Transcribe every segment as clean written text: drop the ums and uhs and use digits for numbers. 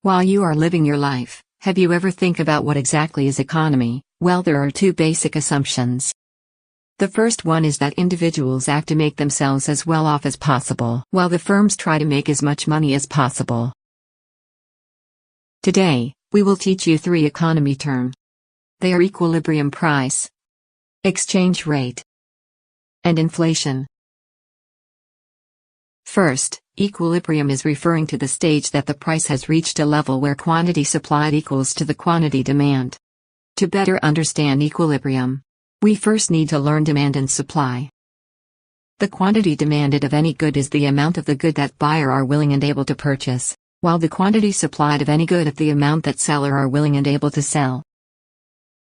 While you are living your life, have you ever think about what exactly is economy? Well, there are two basic assumptions. The first one is that individuals act to make themselves as well off as possible, while the firms try to make as much money as possible. Today, we will teach you three economy terms. They are equilibrium price, exchange rate, and inflation. First, equilibrium is referring to the stage that the price has reached a level where quantity supplied equals to the quantity demand. To better understand equilibrium, we first need to learn demand and supply. The quantity demanded of any good is the amount of the good that buyer are willing and able to purchase, while the quantity supplied of any good is the amount that seller are willing and able to sell.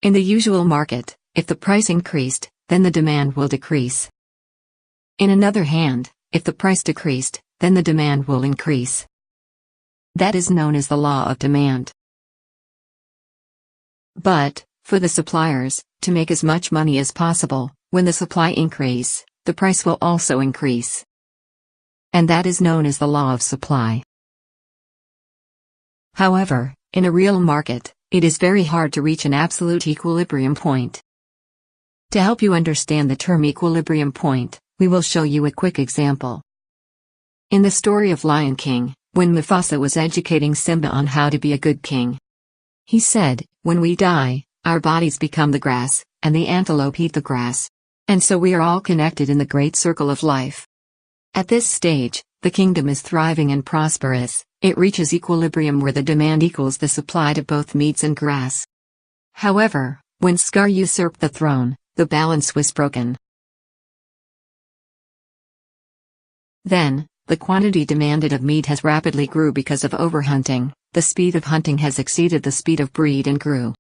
In the usual market, if the price increased, then the demand will decrease. In another hand, if the price decreased, then the demand will increase. That is known as the law of demand. But, for the suppliers, to make as much money as possible, when the supply increase, the price will also increase. And that is known as the law of supply. However, in a real market, it is very hard to reach an absolute equilibrium point. To help you understand the term equilibrium point, we will show you a quick example. In the story of Lion King, when Mufasa was educating Simba on how to be a good king, he said, "When we die, our bodies become the grass, and the antelope eat the grass. And so we are all connected in the great circle of life." At this stage, the kingdom is thriving and prosperous. It reaches equilibrium where the demand equals the supply to both meats and grass. However, when Scar usurped the throne, the balance was broken. Then, the quantity demanded of meat has rapidly grew because of overhunting. The speed of hunting has exceeded the speed of breed and grew.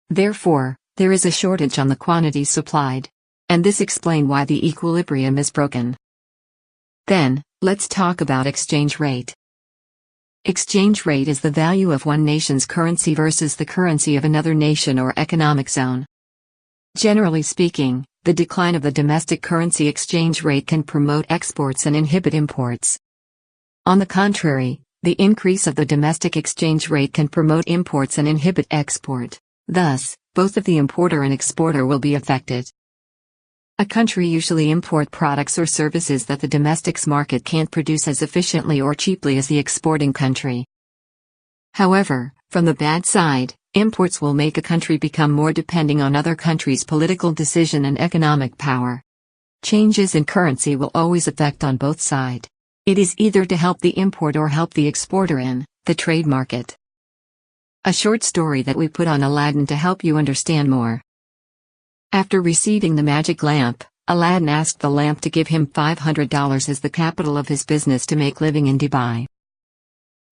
Therefore, there is a shortage on the quantity supplied. And this explains why the equilibrium is broken. Then, let's talk about exchange rate. Exchange rate is the value of one nation's currency versus the currency of another nation or economic zone. Generally speaking, the decline of the domestic currency exchange rate can promote exports and inhibit imports. On the contrary, the increase of the domestic exchange rate can promote imports and inhibit export. Thus, both of the importer and exporter will be affected. A country usually imports products or services that the domestic market can't produce as efficiently or cheaply as the exporting country. However, from the bad side, imports will make a country become more depending on other countries' political decision and economic power. Changes in currency will always affect on both sides. It is either to help the import or help the exporter in the trade market. A short story that we put on Aladdin to help you understand more. After receiving the magic lamp, Aladdin asked the lamp to give him $500 as the capital of his business to make living in Dubai.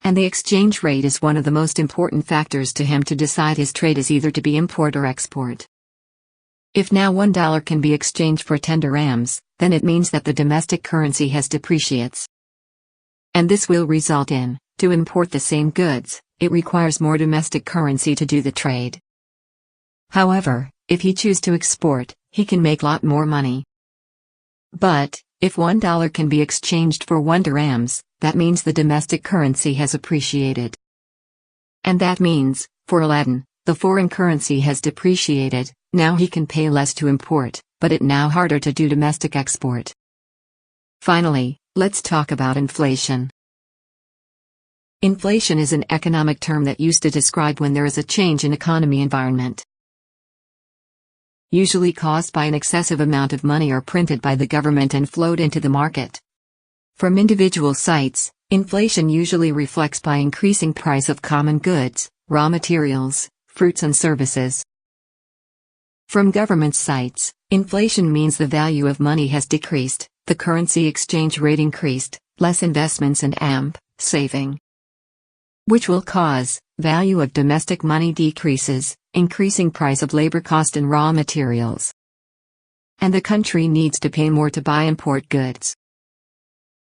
And the exchange rate is one of the most important factors to him to decide his trade is either to be import or export. If now $1 can be exchanged for 10 dirhams, then it means that the domestic currency has depreciates. And this will result in, to import the same goods, it requires more domestic currency to do the trade. However, if he chooses to export, he can make lot more money. But, if $1 can be exchanged for 1 dirhams, that means the domestic currency has appreciated. And that means, for Aladdin, the foreign currency has depreciated. Now he can pay less to import, but it now harder to do domestic export. Finally, let's talk about inflation. Inflation is an economic term that used to describe when there is a change in economy environment, usually caused by an excessive amount of money or printed by the government and flowed into the market. From individual sites, inflation usually reflects by increasing price of common goods, raw materials, fruits and services. From government sites, inflation means the value of money has decreased, the currency exchange rate increased, less investments and saving, which will cause value of domestic money decreases, increasing price of labor cost and raw materials. And the country needs to pay more to buy import goods.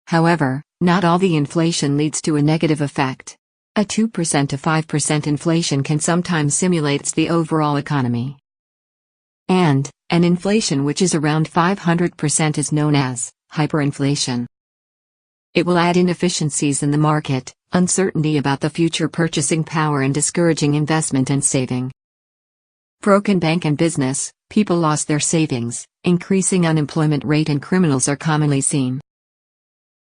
However, not all the inflation leads to a negative effect. A 2% to 5% inflation can sometimes simulate the overall economy. And, an inflation which is around 500% is known as hyperinflation. It will add inefficiencies in the market, uncertainty about the future purchasing power, and discouraging investment and saving. Broken bank and business, people lost their savings, increasing unemployment rate, and criminals are commonly seen.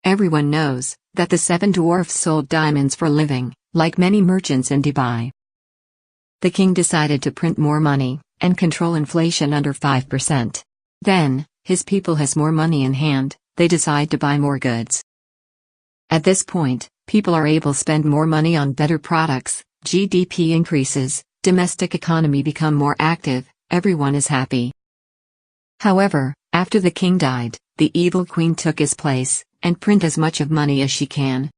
Everyone knows that the seven dwarfs sold diamonds for a living, like many merchants in Dubai. The king decided to print more money and control inflation under 5%. Then, his people has more money in hand, they decide to buy more goods. At this point, people are able to spend more money on better products, GDP increases, domestic economy become more active, everyone is happy. However, after the king died, the evil queen took his place, and print as much of money as she can.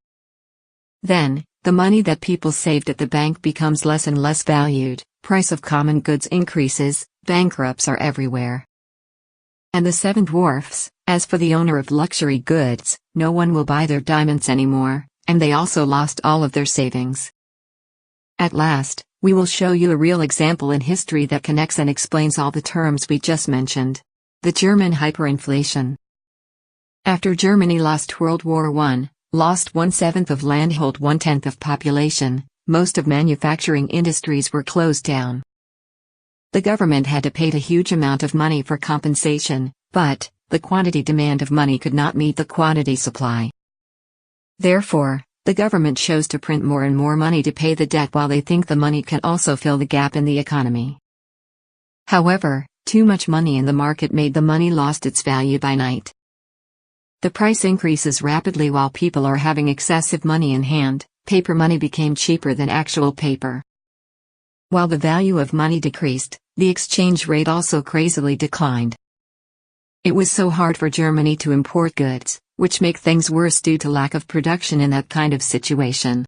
Then, the money that people saved at the bank becomes less and less valued, price of common goods increases, bankrupts are everywhere. And the seven dwarfs, as for the owner of luxury goods, no one will buy their diamonds anymore, and they also lost all of their savings. At last, we will show you a real example in history that connects and explains all the terms we just mentioned. The German hyperinflation. After Germany lost World War I, lost 1/7 of land, hold 1/10 of population, most of manufacturing industries were closed down. The government had to pay a huge amount of money for compensation, but the quantity demand of money could not meet the quantity supply. Therefore, the government chose to print more and more money to pay the debt while they think the money can also fill the gap in the economy. However, too much money in the market made the money lost its value by night. The price increases rapidly while people are having excessive money in hand, paper money became cheaper than actual paper. While the value of money decreased, the exchange rate also crazily declined. It was so hard for Germany to import goods, which make things worse due to lack of production in that kind of situation.